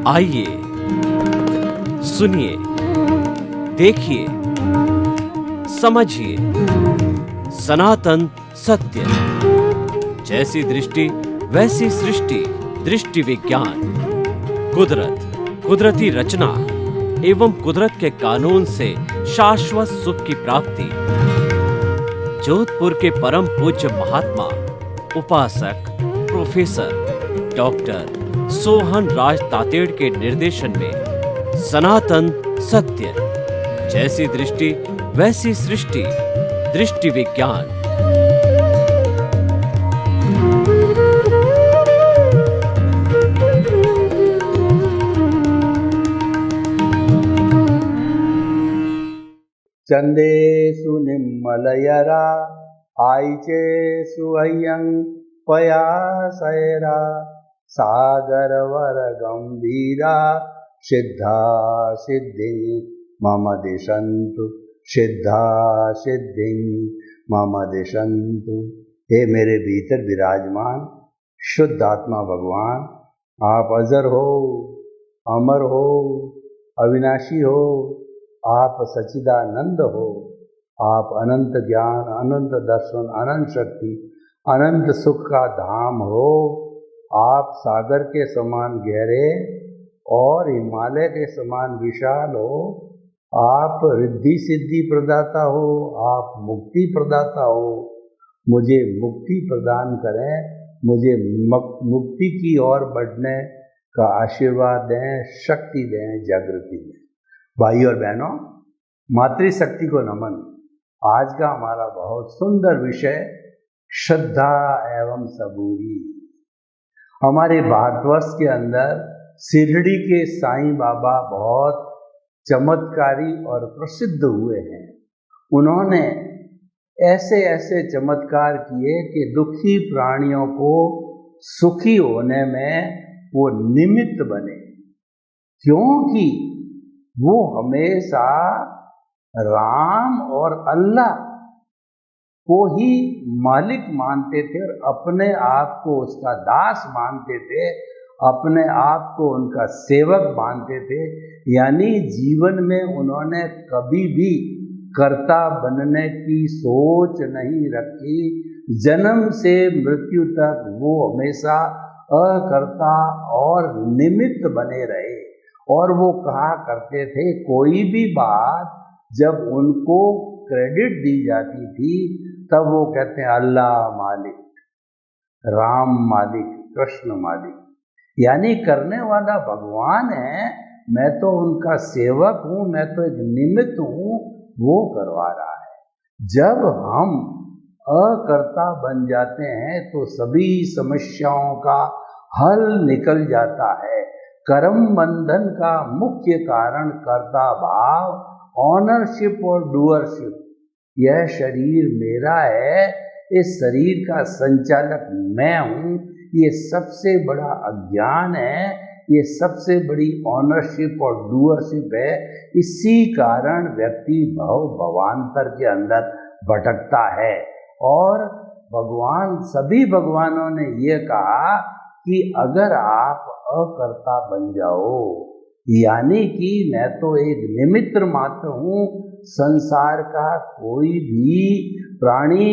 आइए सुनिए, देखिए, समझिए सनातन सत्य। जैसी दृष्टि वैसी सृष्टि, दृष्टि विज्ञान। कुदरत, कुदरती रचना एवं कुदरत के कानून से शाश्वत सुख की प्राप्ति। जोधपुर के परम पूज्य महात्मा उपासक प्रोफेसर डॉक्टर सोहन राज तातेड़ के निर्देशन में सनातन सत्य। जैसी दृष्टि वैसी सृष्टि, दृष्टि विज्ञान। चंदेषु निम्मलयरा आयिचेषु अय्यं पयासयरा सागरवर गंभीरा सिद्धा सिद्धि मम दिशन्तु, सिद्धा सिद्धि मम दिशन्तु। हे मेरे भीतर विराजमान शुद्ध आत्मा भगवान, आप अजर हो, अमर हो, अविनाशी हो, आप सच्चिदानंद हो, आप अनंत ज्ञान, अनंत दर्शन, अनंत शक्ति, अनंत सुख का धाम हो। आप सागर के समान गहरे और हिमालय के समान विशाल हो। आप रिद्धि सिद्धि प्रदाता हो, आप मुक्ति प्रदाता हो। मुझे मुक्ति प्रदान करें, मुझे मुक्ति की ओर बढ़ने का आशीर्वाद दें, शक्ति दें, जागृति दें। भाई और बहनों, मातृशक्ति को नमन। आज का हमारा बहुत सुंदर विषय श्रद्धा एवं सबूरी। हमारे भारतवर्ष के अंदर शिरडी के साईं बाबा बहुत चमत्कारी और प्रसिद्ध हुए हैं। उन्होंने ऐसे ऐसे चमत्कार किए कि दुखी प्राणियों को सुखी होने में वो निमित्त बने, क्योंकि वो हमेशा राम और अल्लाह को ही मालिक मानते थे और अपने आप को उसका दास मानते थे, अपने आप को उनका सेवक मानते थे। यानी जीवन में उन्होंने कभी भी कर्ता बनने की सोच नहीं रखी। जन्म से मृत्यु तक वो हमेशा अकर्ता और निमित्त बने रहे। और वो कहा करते थे, कोई भी बात जब उनको क्रेडिट दी जाती थी तब वो कहते हैं अल्लाह मालिक, राम मालिक, कृष्ण मालिक। यानी करने वाला भगवान है, मैं तो उनका सेवक हूँ, मैं तो एक निमित्त हूँ, वो करवा रहा है। जब हम अकर्ता बन जाते हैं तो सभी समस्याओं का हल निकल जाता है। कर्म बंधन का मुख्य कारण कर्ता भाव, ऑनरशिप और डूअरशिप। यह शरीर मेरा है, इस शरीर का संचालक मैं हूँ, ये सबसे बड़ा अज्ञान है, ये सबसे बड़ी ऑनरशिप और डूअरशिप है। इसी कारण व्यक्ति भव भवांतर के अंदर भटकता है। और भगवान, सभी भगवानों ने ये कहा कि अगर आप अकर्ता बन जाओ, यानी कि मैं तो एक निमित्त मात्र हूँ, संसार का कोई भी प्राणी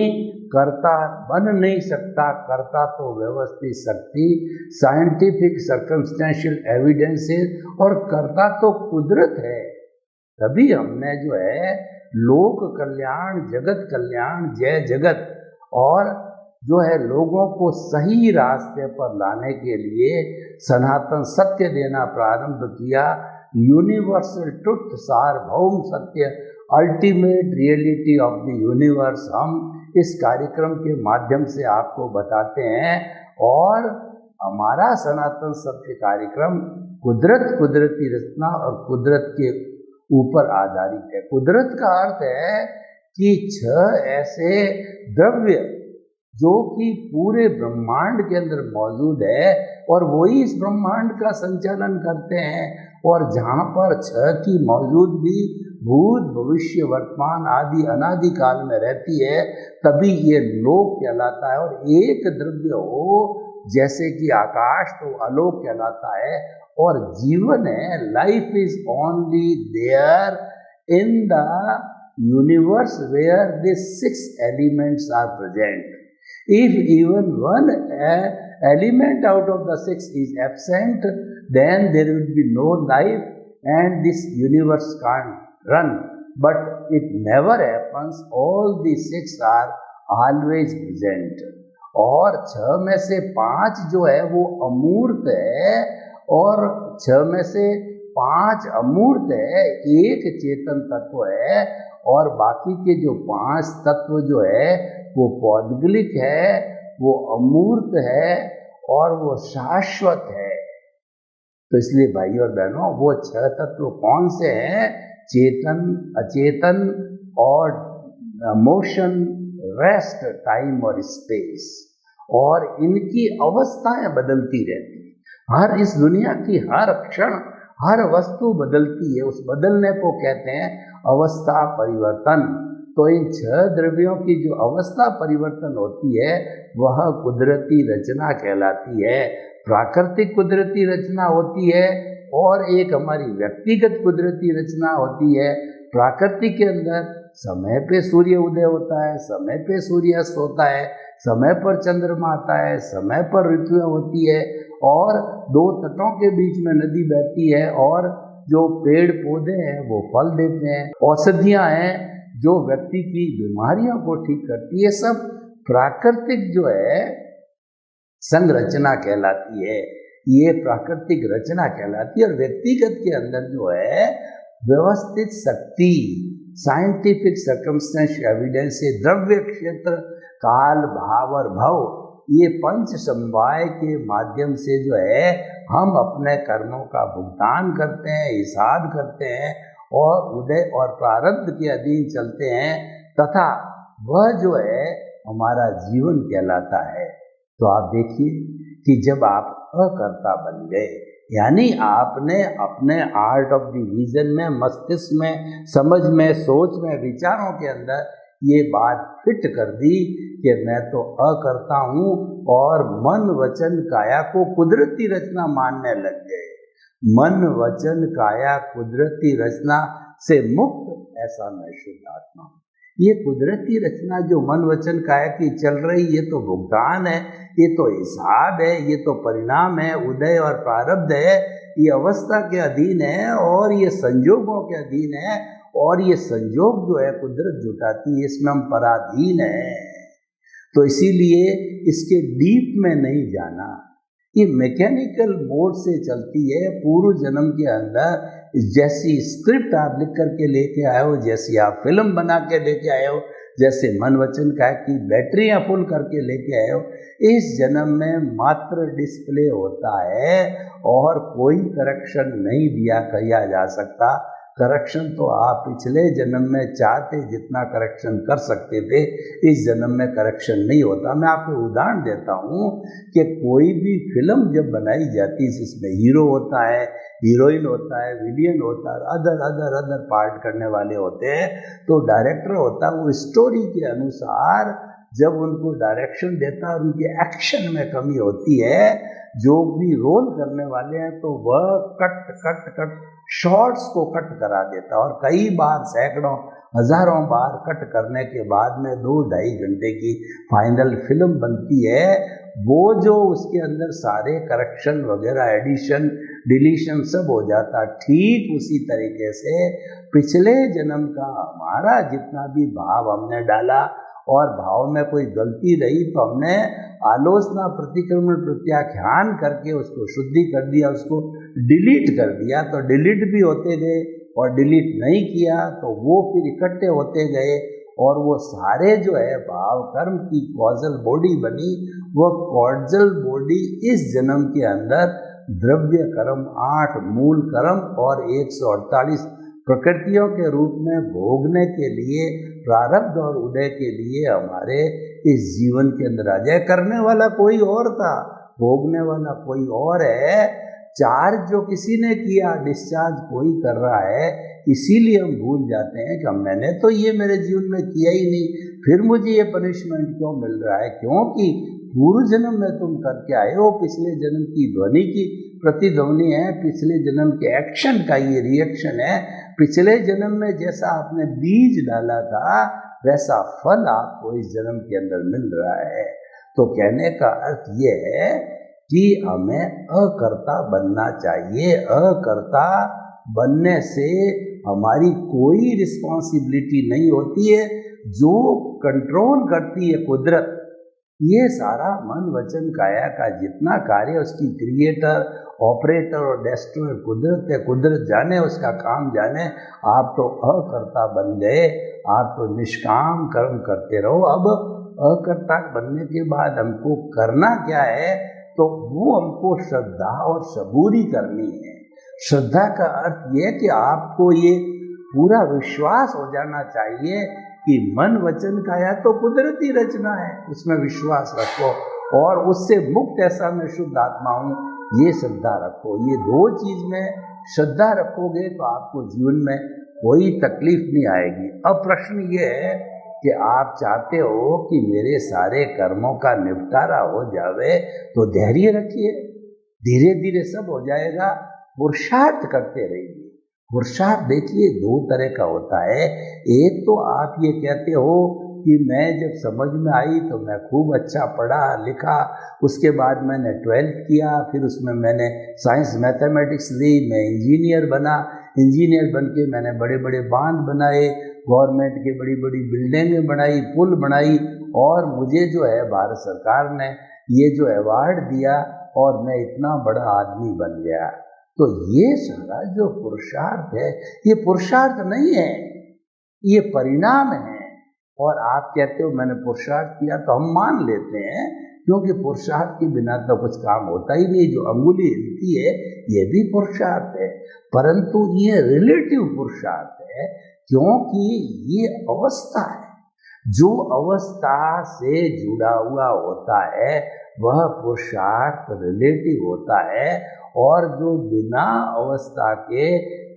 कर्ता बन नहीं सकता। कर्ता तो व्यवस्थित शक्ति, साइंटिफिक सर्कमस्टेंशियल एविडेंसेस, और कर्ता तो कुदरत है। तभी हमने जो है लोक कल्याण, जगत कल्याण, जय जगत और जो है लोगों को सही रास्ते पर लाने के लिए सनातन सत्य देना प्रारंभ किया। यूनिवर्सल ट्रुथ, सार्वभौम सत्य, ultimate reality of the universe हम इस कार्यक्रम के माध्यम से आपको बताते हैं। और हमारा सनातन सत्य कार्यक्रम कुदरत, कुदरती रचना और कुदरत के ऊपर आधारित है। कुदरत का अर्थ है कि 6 ऐसे द्रव्य जो कि पूरे ब्रह्मांड के अंदर मौजूद है और वही इस ब्रह्मांड का संचालन करते हैं। और जहाँ पर 6 की मौजूदगी भूत, भविष्य, वर्तमान आदि अनादि काल में रहती है, तभी ये लोक कहलाता है। और एक द्रव्य हो जैसे कि आकाश तो आलोक कहलाता है, और जीवन है, life is only there in the universe where this 6 elements are present. If even one element out of the 6 is absent, then there will be no life and this universe can't run. But it never happens. All the 6 are always present. और 6 में से 5 जो है वो अमूर्त है, और 6 में से 5 अमूर्त है, एक चेतन तत्व है, और बाकी के जो 5 तत्व जो है वो पौद्गलिक है, वो अमूर्त है, और वो शाश्वत है. तो इसलिए भाई और बहनों, वो 6 तत्व कौन से हैं? चेतन, अचेतन और मोशन, रेस्ट, टाइम और स्पेस. और इनकी अवस्थाएं बदलती रहती हैं. हर इस दुनिया की हर क्षण हर वस्तु बदलती है. उस बदलने को कहते हैं अवस्था परिवर्तन. तो इन 6 द्रव्यों की जो अवस्था परिवर्तन होती है वह कुदरती रचना कहलाती है. प्राकृतिक कुदरती रचना होती है, और एक हमारी व्यक्तिगत कुदरती रचना होती है. प्राकृतिक के अंदर समय पे सूर्य उदय होता है, समय पे सूर्य अस्त होता है, समय पर चंद्रमा आता है, समय पर ऋतुएं होती है, और 2 तटों के बीच में नदी बहती है, और जो पेड़ पौधे हैं वो फल देते हैं, औषधियाँ हैं जो व्यक्ति की बीमारियों को ठीक करती है. सब प्राकृतिक जो है संरचना कहलाती है. ये प्राकृतिक रचना कहलाती है. और व्यक्तिगत के अंदर जो है व्यवस्थित शक्ति, साइंटिफिक सर्कमस्टेंस एविडेंस से द्रव्य, क्षेत्र, काल, भाव और भव, ये 5 समवाय के माध्यम से जो है हम अपने कर्मों का भुगतान करते हैं, हिसाब करते हैं, और उदय और प्रारब्ध के अधीन चलते हैं, तथा वह जो है हमारा जीवन कहलाता है. तो आप देखिए कि जब आप अकर्ता बन गए, यानी आपने अपने आर्ट ऑफ द विजन में, मस्तिष्क में, समझ में, सोच में, विचारों के अंदर ये बात फिट कर दी कि मैं तो अकर्ता हूँ, और मन, वचन, काया को कुदरती रचना मानने लग गए. मन, वचन, काया कुदरती रचना से मुक्त, ऐसा मैं शुद्ध आत्मा हूँ. ये कुदरती रचना जो मन, वचन, काया की चल रही, ये तो भुगतान है, ये तो हिसाब है, ये तो परिणाम है, उदय और प्रारब्ध है. ये अवस्था के अधीन है, और ये संजोगों के अधीन है, और ये संजोग जो है कुदरत जुटाती है, इसमें हम पराधीन हैं. तो इसीलिए इसके डीप में नहीं जाना. ये मैकेनिकल मोड से चलती है. पूर्व जन्म के अंदर जैसी स्क्रिप्ट आप लिख करके लेके आए हो, जैसी आप फिल्म बना के लेके आए हो, जैसे मन, वचन, काया की बैटरियां फुल करके लेके आए हो, इस जन्म में मात्र डिस्प्ले होता है, और कोई करेक्शन नहीं किया जा सकता. करेक्शन तो आप पिछले जन्म में चाहते जितना करेक्शन कर सकते थे, इस जन्म में करेक्शन नहीं होता. मैं आपको उदाहरण देता हूँ कि कोई भी फिल्म जब बनाई जाती है, जिसमें हीरो होता है, हीरोइन होता है, विलियन होता है, अदर पार्ट करने वाले होते हैं, तो डायरेक्टर होता है, वो स्टोरी के अनुसार जब उनको डायरेक्शन देता है और उनके एक्शन में कमी होती है, जो भी रोल करने वाले हैं तो वह कट शॉर्ट्स को कट करा देता है, और कई बार सैकड़ों हजारों बार कट करने के बाद में 2-2.5 घंटे की फाइनल फिल्म बनती है. वो जो उसके अंदर सारे करेक्शन वगैरह, एडिशन, डिलीशन सब हो जाता. ठीक उसी तरीके से पिछले जन्म का हमारा जितना भी भाव हमने डाला, और भाव में कोई गलती रही तो हमने आलोचना, प्रतिक्रमण, प्रत्याख्यान करके उसको शुद्धि कर दिया, उसको डिलीट कर दिया. तो डिलीट भी होते गए, और डिलीट नहीं किया तो वो फिर इकट्ठे होते गए, और वो सारे जो है भाव कर्म की कॉजल बॉडी बनी. वो कॉजल बॉडी इस जन्म के अंदर द्रव्य कर्म, 8 मूल कर्म और 148 प्रकृतियों के रूप में भोगने के लिए, प्रारब्ध और उदय के लिए हमारे इस जीवन के अंदर आ जाए. करने वाला कोई और था, भोगने वाला कोई और है. चार्ज जो किसी ने किया, डिस्चार्ज कोई कर रहा है. इसीलिए हम भूल जाते हैं कि मैंने तो ये मेरे जीवन में किया ही नहीं, फिर मुझे ये पनिशमेंट क्यों मिल रहा है. क्योंकि पूर्व जन्म में तुम करके आए हो, पिछले जन्म की ध्वनि की प्रतिध्वनि है, पिछले जन्म के एक्शन का ये रिएक्शन है। पिछले जन्म में जैसा आपने बीज डाला था वैसा फल आपको इस जन्म के अंदर मिल रहा है। तो कहने का अर्थ ये है कि हमें अकर्ता बनना चाहिए। अकर्ता बनने से हमारी कोई रिस्पॉन्सिबिलिटी नहीं होती है। जो कंट्रोल करती है कुदरत, ये सारा मन वचन काया का जितना कार्य उसकी क्रिएटर, ऑपरेटर और डेस्ट्रॉयर कुदरत है। कुदरत जाने, उसका काम जाने। आप तो अकर्ता बन गए, आप तो निष्काम कर्म करते रहो। अब अकर्ता बनने के बाद हमको करना क्या है? तो वो हमको श्रद्धा और सबूरी करनी है। श्रद्धा का अर्थ ये है कि आपको ये पूरा विश्वास हो जाना चाहिए कि मन वचन काया तो कुदरती रचना है, उसमें विश्वास रखो और उससे मुक्त ऐसा मैं शुद्ध आत्मा हूँ, ये श्रद्धा रखो। ये दो चीज में श्रद्धा रखोगे तो आपको जीवन में कोई तकलीफ नहीं आएगी। अब प्रश्न ये है कि आप चाहते हो कि मेरे सारे कर्मों का निपटारा हो जावे, तो धैर्य रखिए, धीरे धीरे सब हो जाएगा। पुरुषार्थ करते रहिए। पुरुषार्थ देखिए दो तरह का होता है। एक तो आप ये कहते हो कि मैं जब समझ में आई तो मैं खूब अच्छा पढ़ा लिखा, उसके बाद मैंने 12th किया, फिर उसमें मैंने साइंस मैथमेटिक्स ली, मैं इंजीनियर बना, इंजीनियर बन के मैंने बड़े बड़े बांध बनाए, गवर्नमेंट की बड़ी बड़ी बिल्डिंगें बनाई, पुल बनाई, और मुझे जो है भारत सरकार ने ये जो अवार्ड दिया और मैं इतना बड़ा आदमी बन गया। तो ये सारा जो पुरुषार्थ है, ये पुरुषार्थ नहीं है, ये परिणाम है। और आप कहते हो मैंने पुरुषार्थ किया, तो हम मान लेते हैं, क्योंकि पुरुषार्थ के बिना तो कुछ काम होता ही नहीं। जो अंगुली हिलती है ये भी पुरुषार्थ है, परंतु ये रिलेटिव पुरुषार्थ है, क्योंकि ये अवस्था है। जो अवस्था से जुड़ा हुआ होता है वह पुरुषार्थ रिलेटिव होता है, और जो बिना अवस्था के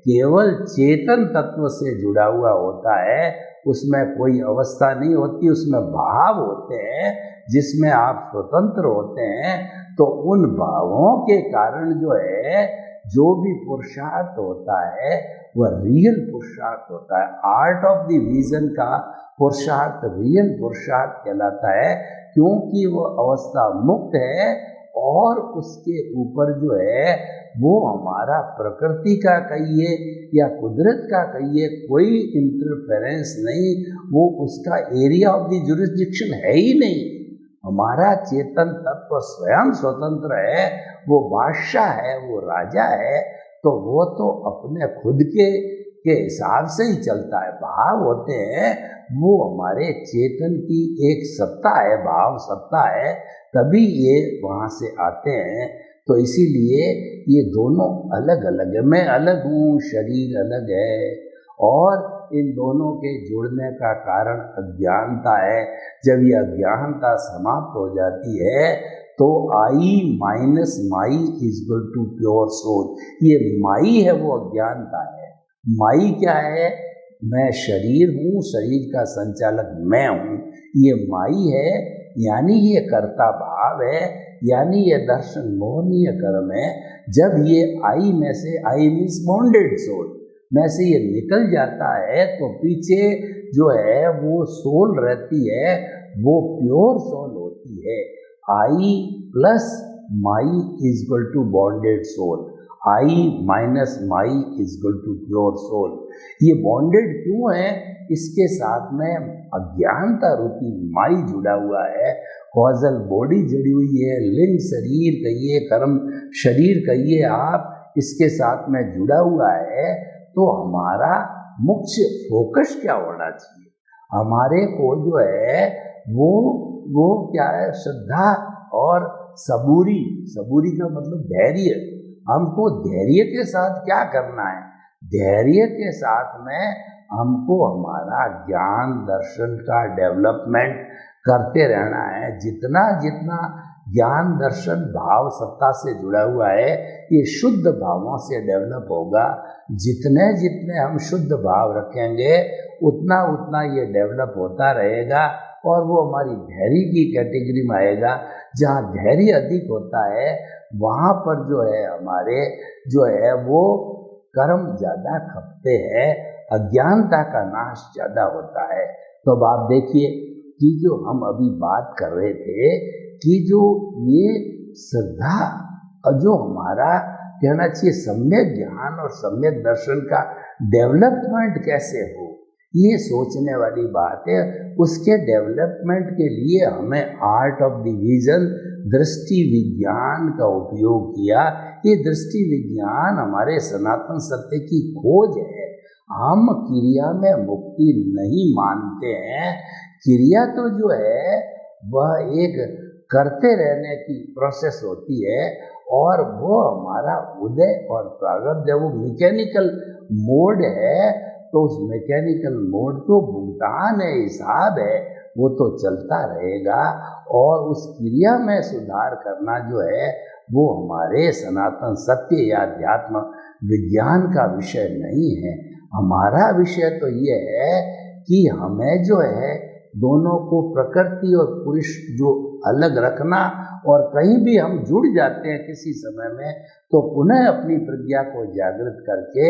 केवल चेतन तत्व से जुड़ा हुआ होता है उसमें कोई अवस्था नहीं होती, उसमें भाव होते हैं जिसमें आप स्वतंत्र होते हैं। तो उन भावों के कारण जो है जो भी पुरुषार्थ होता है वह रियल पुरुषार्थ होता है। आर्ट ऑफ द विजन का पुरुषार्थ रियल पुरुषार्थ कहलाता है, क्योंकि वो अवस्था मुक्त है और उसके ऊपर जो है वो हमारा प्रकृति का कहिए या कुदरत का कहिए कोई इंटरफेरेंस नहीं, वो उसका एरिया ऑफ द जुरिस्डिक्शन है ही नहीं। हमारा चेतन तत्व स्वयं स्वतंत्र है, वो बादशाह है, वो राजा है, तो वो तो अपने खुद के हिसाब से ही चलता है। भाव होते हैं वो हमारे चेतन की एक सत्ता है, भाव सत्ता है, तभी ये वहाँ से आते हैं। तो इसीलिए ये दोनों अलग अलग है। मैं अलग हूँ, शरीर अलग है, और इन दोनों के जुड़ने का कारण अज्ञानता है। जब ये अज्ञानता समाप्त हो जाती है तो I minus my is equal to pure soul. ये माई है वो अज्ञानता है। माई क्या है? मैं शरीर हूँ, शरीर का संचालक मैं हूँ, ये माई है, यानी ये कर्ता भाव है, यानी ये दर्शन मोहनीय कर्म है। जब ये आई में से, आई मीन्स बॉन्डेड सोल में से ये निकल जाता है तो पीछे जो है वो सोल रहती है, वो प्योर सोल होती है। I plus my is equal to bonded soul, I minus my is equal to pure soul. ये बॉन्डेड क्यों है? इसके साथ में अज्ञानता रूपी माई जुड़ा हुआ है, कॉजल बॉडी जुड़ी हुई है, लिंग शरीर कहिए, कर्म शरीर कहिए आप, इसके साथ में जुड़ा हुआ है। तो हमारा मुख्य फोकस क्या होना चाहिए? हमारे को जो है वो क्या है? श्रद्धा और सबूरी। सबूरी का मतलब धैर्य। हमको धैर्य के साथ क्या करना है? धैर्य के साथ में हमको हमारा ज्ञान दर्शन का डेवलपमेंट करते रहना है। जितना जितना ज्ञान दर्शन भाव सत्ता से जुड़ा हुआ है ये शुद्ध भावों से डेवलप होगा। जितने जितने हम शुद्ध भाव रखेंगे उतना उतना ये डेवलप होता रहेगा। और वो हमारी धैर्य की कैटेगरी में आएगा। जहाँ धैर्य अधिक होता है वहाँ पर जो है हमारे जो है वो कर्म ज़्यादा खपते हैं, अज्ञानता का नाश ज़्यादा होता है। तो अब आप देखिए कि जो हम अभी बात कर रहे थे कि जो ये श्रद्धा और जो हमारा कहना चाहिए सम्यक ज्ञान और सम्यक दर्शन का डेवलपमेंट कैसे हो, ये सोचने वाली बात है। उसके डेवलपमेंट के लिए हमें आर्ट ऑफ डिवीजन दृष्टि विज्ञान का उपयोग किया। ये दृष्टि विज्ञान हमारे सनातन सत्य की खोज है। हम क्रिया में मुक्ति नहीं मानते हैं। क्रिया तो जो है वह एक करते रहने की प्रोसेस होती है और वो हमारा उदय और प्रारब्ध है, वो मैकेनिकल मोड है। तो उस मैकेनिकल मोड को भुगतान है, हिसाब है, वो तो चलता रहेगा। और उस क्रिया में सुधार करना जो है वो हमारे सनातन सत्य या अध्यात्म विज्ञान का विषय नहीं है। हमारा विषय तो ये है कि हमें जो है दोनों को प्रकृति और पुरुष जो अलग रखना, और कहीं भी हम जुड़ जाते हैं किसी समय में तो पुनः अपनी प्रज्ञा को जागृत करके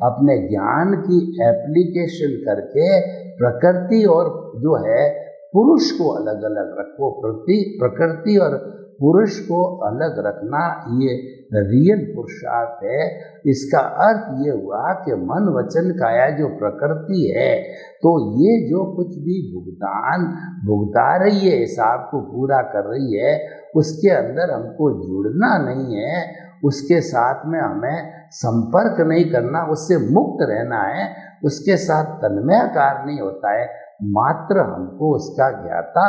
अपने ज्ञान की एप्लीकेशन करके प्रकृति और जो है पुरुष को अलग अलग रखो। प्रकृति और पुरुष को अलग रखना ये रियल पुरुषार्थ है। इसका अर्थ ये हुआ कि मन वचन काया जो प्रकृति है, तो ये जो कुछ भी भुगतान भुगता रही है, हिसाब को पूरा कर रही है, उसके अंदर हमको जुड़ना नहीं है, उसके साथ में हमें संपर्क नहीं करना, उससे मुक्त रहना है, उसके साथ तन्मयाकार नहीं होता है। मात्र हमको उसका ज्ञाता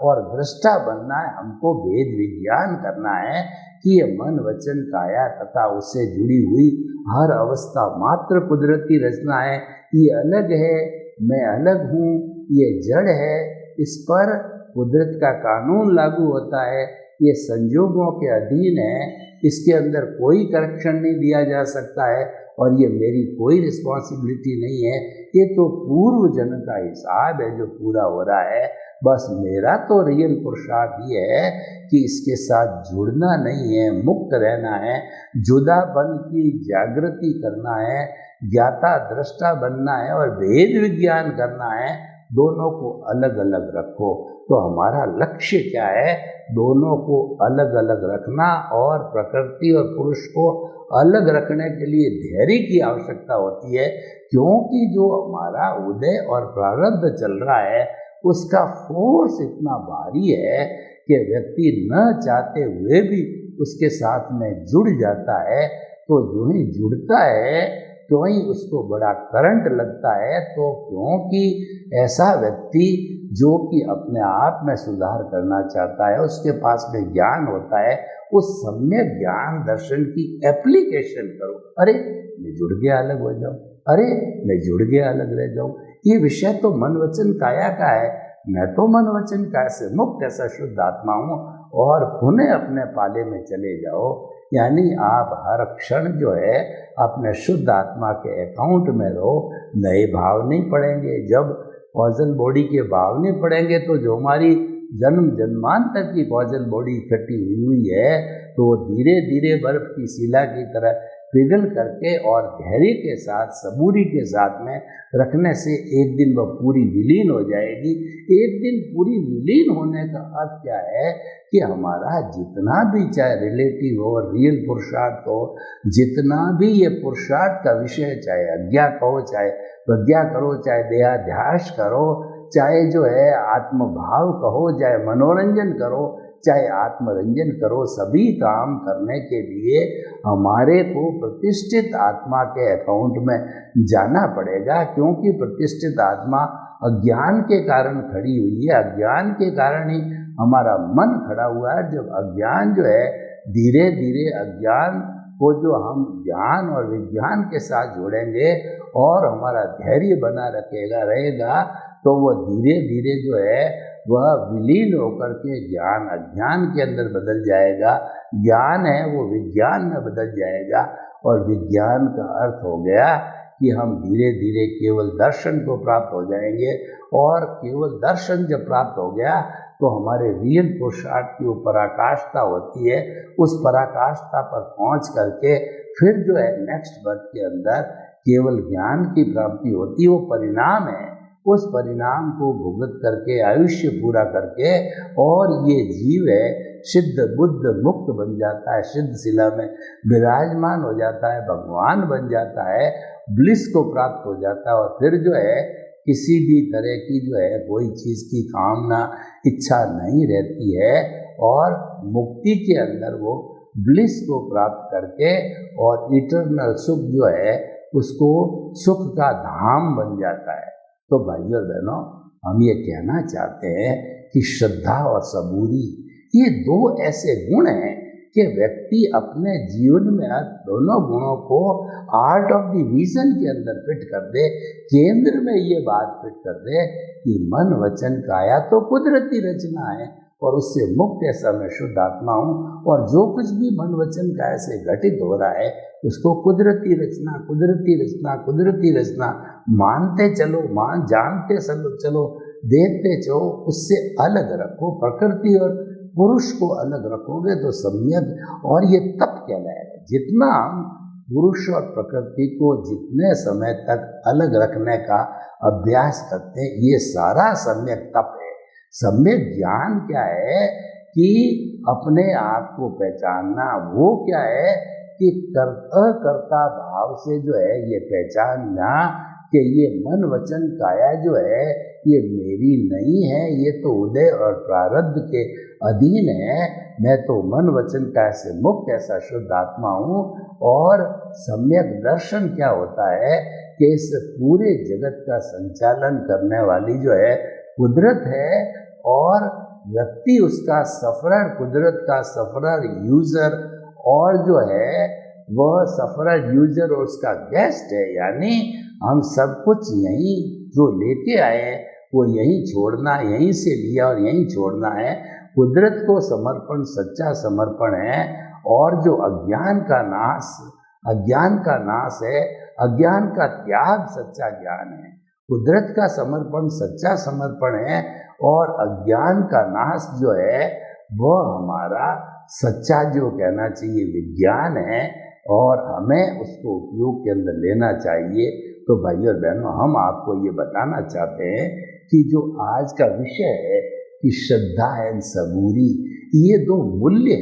और दृष्टा बनना है। हमको वेद विज्ञान करना है कि ये मन वचन काया तथा उससे जुड़ी हुई हर अवस्था मात्र कुदरती रचना है। ये अलग है, मैं अलग हूँ, ये जड़ है, इस पर कुदरत का कानून लागू होता है, ये संजोगों के अधीन है, इसके अंदर कोई करेक्शन नहीं दिया जा सकता है और ये मेरी कोई रिस्पॉन्सिबिलिटी नहीं है। ये तो पूर्व जन्म का हिसाब है जो पूरा हो रहा है। बस मेरा तो रियल पुरुषार्थ ये है कि इसके साथ जुड़ना नहीं है, मुक्त रहना है, जुदापन की जागृति करना है, ज्ञाता दृष्टा बनना है और वेद विज्ञान करना है। दोनों को अलग अलग रखो। तो हमारा लक्ष्य क्या है? दोनों को अलग अलग रखना, और प्रकृति और पुरुष को अलग रखने के लिए धैर्य की आवश्यकता होती है, क्योंकि जो हमारा उदय और प्रारब्ध चल रहा है उसका फोर्स इतना भारी है कि व्यक्ति न चाहते हुए भी उसके साथ में जुड़ जाता है। तो जो ही जुड़ता है तो ही उसको बड़ा करंट लगता है। तो क्योंकि ऐसा व्यक्ति जो कि अपने आप में सुधार करना चाहता है, उसके पास में ज्ञान होता है, उस सम्यक ज्ञान दर्शन की एप्लीकेशन करो। अरे मैं जुड़ गया अलग हो जाऊं, अरे मैं जुड़ गया अलग रह जाऊं। ये विषय तो मन वचन काया का है। मैं तो मन वचन काया से मुक्त ऐसा शुद्ध आत्मा हूँ, और पुनः अपने पाले में चले जाओ। यानी आप हर क्षण जो है अपने शुद्ध आत्मा के अकाउंट में रहो। नए भाव नहीं पड़ेंगे। जब कॉजल बॉडी के भाव नहीं पड़ेंगे तो जो हमारी जन्म जन्मांतर की कॉजल बॉडी इकट्ठी हुई है तो धीरे धीरे बर्फ की शिला की तरह पिघल करके और धैर्य के साथ, सबूरी के साथ में रखने से एक दिन वह पूरी विलीन हो जाएगी। एक दिन पूरी विलीन होने का अर्थ क्या है कि हमारा जितना भी, चाहे रिलेटिव हो, रियल पुरुषार्थ हो, जितना भी ये पुरुषार्थ का विषय, चाहे अज्ञा कहो, चाहे प्रज्ञा करो, चाहे देहाध्यास करो, चाहे जो है आत्मभाव कहो, चाहे मनोरंजन करो, चाहे आत्मरंजन करो, सभी काम करने के लिए हमारे को प्रतिष्ठित आत्मा के अकाउंट में जाना पड़ेगा। क्योंकि प्रतिष्ठित आत्मा अज्ञान के कारण खड़ी हुई है। अज्ञान के कारण ही हमारा मन खड़ा हुआ है। जब अज्ञान जो है धीरे धीरे अज्ञान को जो हम ज्ञान और विज्ञान के साथ जोड़ेंगे और हमारा धैर्य बना रहेगा तो वो धीरे धीरे जो है वह विलीन होकर के ज्ञान अज्ञान के अंदर बदल जाएगा। ज्ञान है वो विज्ञान में बदल जाएगा। और विज्ञान का अर्थ हो गया कि हम धीरे धीरे केवल दर्शन को प्राप्त हो जाएंगे, और केवल दर्शन जब प्राप्त हो गया तो हमारे रियल पुरुषार्थ की वो पराकाष्ठा होती है। उस पराकाष्ठा पर पहुंच करके फिर जो है नेक्स्ट बर्थ के अंदर केवल ज्ञान की प्राप्ति होती है। वो परिणाम है, उस परिणाम को भुगत करके आयुष्य पूरा करके और ये जीव है सिद्ध बुद्ध मुक्त बन जाता है, सिद्ध शिला में विराजमान हो जाता है, भगवान बन जाता है, ब्लिस को प्राप्त हो जाता है। और फिर जो है किसी भी तरह की जो है कोई चीज़ की कामना इच्छा नहीं रहती है, और मुक्ति के अंदर वो ब्लिस को प्राप्त करके और इटर्नल सुख जो है उसको सुख का धाम बन जाता है। तो भाइयों और बहनों, हम ये कहना चाहते हैं कि श्रद्धा और सबूरी ये दो ऐसे गुण हैं कि व्यक्ति अपने जीवन में दोनों गुणों को आर्ट ऑफ द विजन के अंदर फिट कर दे, केंद्र में ये बात फिट कर दे कि मन वचन काया तो कुदरती रचना है, और उससे मुक्त ऐसा मैं शुद्ध आत्मा हूँ, और जो कुछ भी मन वचन काया से घटित हो रहा है उसको कुदरती रचना कुदरती रचना कुदरती रचना मानते चलो, जानते चलो, देखते चलो, उससे अलग रखो। प्रकृति और पुरुष को अलग रखोगे तो सम्यक, और ये तप कहलाएगा। जितना हम पुरुष और प्रकृति को जितने समय तक अलग रखने का अभ्यास करते हैं, ये सारा सम्यक तप है। सम्यक ज्ञान क्या है कि अपने आप को पहचानना। वो क्या है कि अकर्ता भाव से जो है ये पहचानना कि ये मन वचन काया जो है ये मेरी नहीं है, ये तो उदय और प्रारब्ध के अधीन है। मैं तो मन वचन काया से मुक्त ऐसा शुद्ध आत्मा हूँ। और सम्यक दर्शन क्या होता है कि इस पूरे जगत का संचालन करने वाली जो है कुदरत है, और व्यक्ति उसका सफरर, कुदरत का सफरर यूजर, और जो है वह सफरर यूजर और उसका गेस्ट है। यानी हम सब कुछ यहीं जो लेके आए हैं वो यहीं छोड़ना, यहीं से लिया और यहीं छोड़ना है। कुदरत को समर्पण सच्चा समर्पण है, और जो अज्ञान का नाश है, अज्ञान का त्याग सच्चा ज्ञान है। कुदरत का समर्पण सच्चा समर्पण है, और अज्ञान का नाश जो है वह हमारा सच्चा जो कहना चाहिए विज्ञान है, और हमें उसको उपयोग के अंदर लेना चाहिए। तो भाइयों और बहनों, हम आपको ये बताना चाहते हैं कि जो आज का विषय है कि श्रद्धा एंड सबूरी, ये दो मूल्य,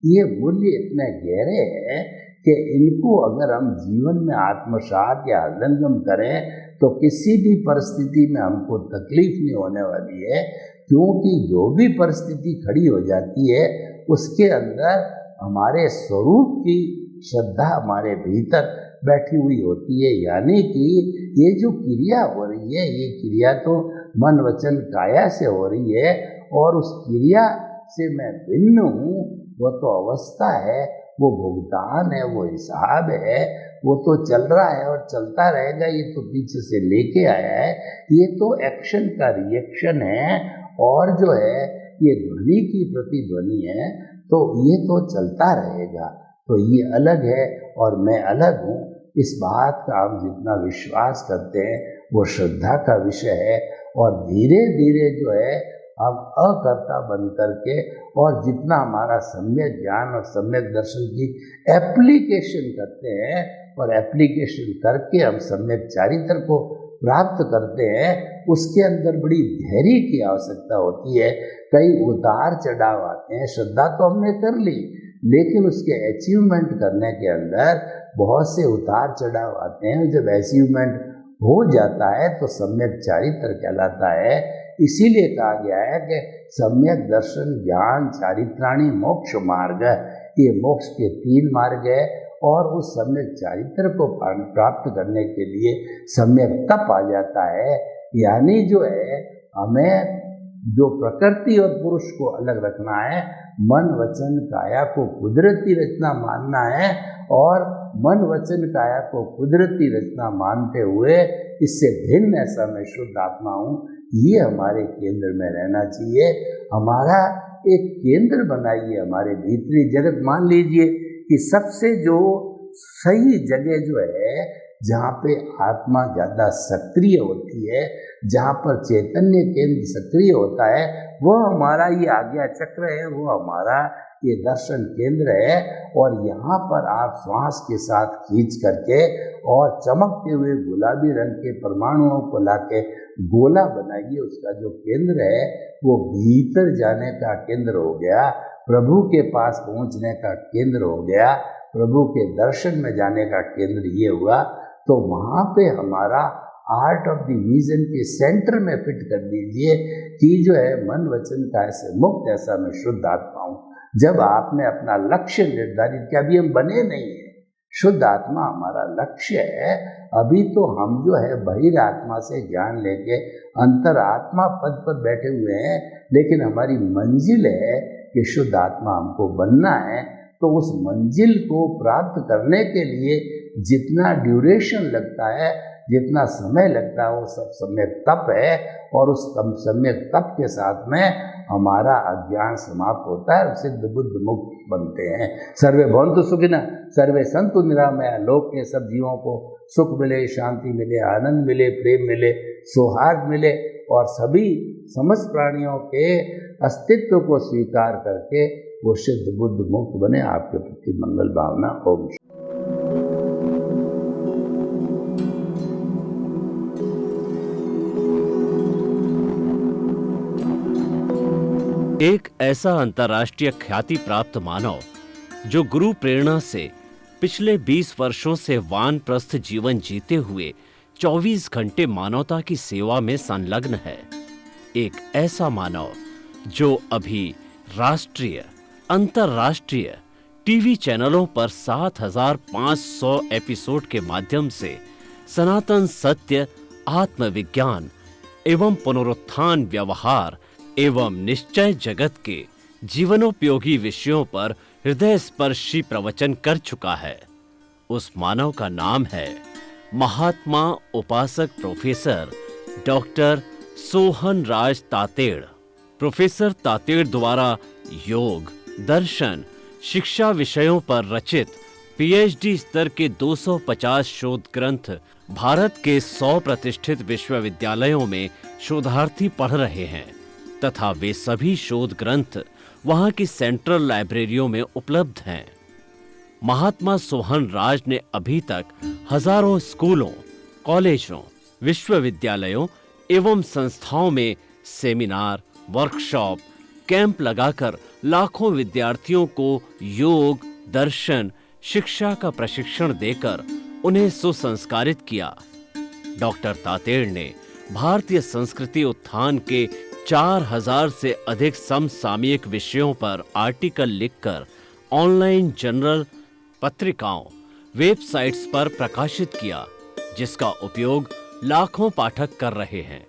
ये मूल्य इतने गहरे हैं कि इनको अगर हम जीवन में आत्मसात या हृदयंगम करें तो किसी भी परिस्थिति में हमको तकलीफ नहीं होने वाली है। क्योंकि जो भी परिस्थिति खड़ी हो जाती है उसके अंदर हमारे स्वरूप की श्रद्धा हमारे भीतर बैठी हुई होती है। यानी कि ये जो क्रिया हो रही है, ये क्रिया तो मन वचन काया से हो रही है, और उस क्रिया से मैं भिन्न हूँ। वो तो अवस्था है, वो भुगतान है, वो हिसाब है, वो तो चल रहा है और चलता रहेगा। ये तो पीछे से लेके आया है, ये तो एक्शन का रिएक्शन है, और जो है ये ध्वनि की प्रतिध्वनि है, तो ये तो चलता रहेगा। तो ये अलग है और मैं अलग हूँ, इस बात का हम जितना विश्वास करते हैं वो श्रद्धा का विषय है। और धीरे धीरे जो है हम अकर्ता बन करके, और जितना हमारा सम्यक ज्ञान और सम्यक दर्शन की एप्लीकेशन करते हैं, और एप्लीकेशन करके हम सम्यक चारित्र को प्राप्त करते हैं, उसके अंदर बड़ी धैर्य की आवश्यकता होती है। कई उतार चढ़ाव आते हैं। श्रद्धा तो हमने कर ली, लेकिन उसके अचीवमेंट करने के अंदर बहुत से उतार चढ़ाव आते हैं। जब अचीवमेंट हो जाता है तो सम्यक चारित्र कहलाता है। इसीलिए कहा गया है कि सम्यक दर्शन ज्ञान चारित्राणी मोक्ष मार्ग, ये मोक्ष के 3 मार्ग है। और उस सम्यक चारित्र को प्राप्त करने के लिए सम्यक तप आ जाता है। यानी जो है हमें जो प्रकृति और पुरुष को अलग रखना है, मन वचन काया को कुदरती रचना मानना है, और मन वचन काया को कुदरती रचना मानते हुए इससे भिन्न ऐसा मैं शुद्ध आत्मा हूँ, ये हमारे केंद्र में रहना चाहिए। हमारा एक केंद्र बनाइए हमारे भीतरी जगत। मान लीजिए कि सबसे जो सही जगह जो है जहाँ पे आत्मा ज़्यादा सक्रिय होती है, जहाँ पर चैतन्य केंद्र सक्रिय होता है, वो हमारा ये आज्ञा चक्र है, वो हमारा ये दर्शन केंद्र है। और यहाँ पर आप श्वास के साथ खींच करके और चमकते हुए गुलाबी रंग के परमाणुओं को लाके गोला बनाइए। उसका जो केंद्र है वो भीतर जाने का केंद्र हो गया, प्रभु के पास पहुँचने का केंद्र हो गया, प्रभु के दर्शन में जाने का केंद्र ये हुआ। तो वहाँ पे हमारा आर्ट ऑफ द विजन के सेंटर में फिट कर दीजिए कि जो है मन वचन काया से मुक्त ऐसा मैं शुद्ध आत्मा हूँ। जब आपने अपना लक्ष्य निर्धारित किया, अभी हम बने नहीं है, शुद्ध आत्मा हमारा लक्ष्य है। अभी तो हम जो है बहिर आत्मा से ज्ञान लेके अंतर आत्मा पद पर बैठे हुए हैं, लेकिन हमारी मंजिल है कि शुद्ध आत्मा हमको बनना है। तो उस मंजिल को प्राप्त करने के लिए जितना ड्यूरेशन लगता है, जितना समय लगता है, वो सब सम्यक तप है। और उस सम्यक तप के साथ में हमारा अज्ञान समाप्त होता है, सिद्ध बुद्ध मुक्त बनते हैं। सर्वे भवन्तु सुखिनः, सर्वे सन्तु निरामया। लोक के सब जीवों को सुख मिले, शांति मिले, आनंद मिले, प्रेम मिले, सौहार्द मिले और सभी समस्त प्राणियों के अस्तित्व को स्वीकार करके वो सिद्ध बुद्ध मुक्त बने। आपके प्रति मंगल भावना। ओम। एक ऐसा अंतर्राष्ट्रीय ख्याति प्राप्त मानव जो गुरु प्रेरणा से पिछले 20 वर्षों से वानप्रस्थ जीवन जीते हुए 24 घंटे मानवता की सेवा में संलग्न है। एक ऐसा मानव जो अभी राष्ट्रीय, अंतर्राष्ट्रीय टीवी चैनलों पर 7,500 एपिसोड के माध्यम से सनातन सत्य, आत्मविज्ञान एवं पुनरुत्थान, व्यवहार एवं निश्चय जगत के जीवनोपयोगी विषयों पर हृदय स्पर्शी प्रवचन कर चुका है। उस मानव का नाम है महात्मा उपासक प्रोफेसर डॉक्टर सोहन राज तातेड़। प्रोफेसर तातेड़ द्वारा योग, दर्शन, शिक्षा विषयों पर रचित पीएचडी स्तर के 250 शोध ग्रंथ भारत के 100 प्रतिष्ठित विश्वविद्यालयों में शोधार्थी पढ़ रहे हैं तथा वे सभी शोध ग्रंथ वहां की सेंट्रल लाइब्रेरियों में उपलब्ध हैं। महात्मा सोहन राज ने अभी तक हजारों स्कूलों, कॉलेजों, विश्वविद्यालयों एवं संस्थाओं में सेमिनार, वर्कशॉप, कैंप लगाकर लाखों विद्यार्थियों को योग, दर्शन, शिक्षा का प्रशिक्षण देकर उन्हें सुसंस्कारित किया। डॉक्टर तातेड़ ने भारतीय संस्कृति उत्थान के 4000 से अधिक समसामयिक विषयों पर आर्टिकल लिखकर ऑनलाइन जर्नल, पत्रिकाओं, वेबसाइट्स पर प्रकाशित किया, जिसका उपयोग लाखों पाठक कर रहे हैं।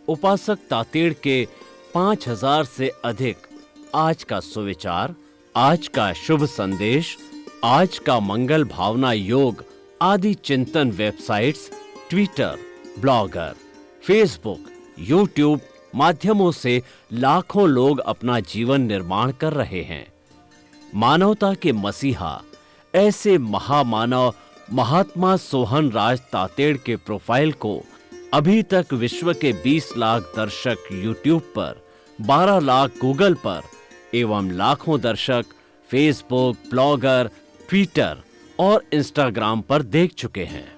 उपासक तातेड़ के 5000 से अधिक आज का सुविचार, आज का शुभ संदेश, आज का मंगल भावना योग आदि चिंतन websites, Twitter, blogger, Facebook, YouTube माध्यमों से लाखों लोग अपना जीवन निर्माण कर रहे हैं। मानवता के मसीहा ऐसे महामानव महात्मा सोहन राज तातेड़ के प्रोफाइल को अभी तक विश्व के 20 लाख दर्शक यूट्यूब पर, 12 लाख गूगल पर एवं लाखों दर्शक फेसबुक, ब्लॉगर, ट्विटर और इंस्टाग्राम पर देख चुके हैं।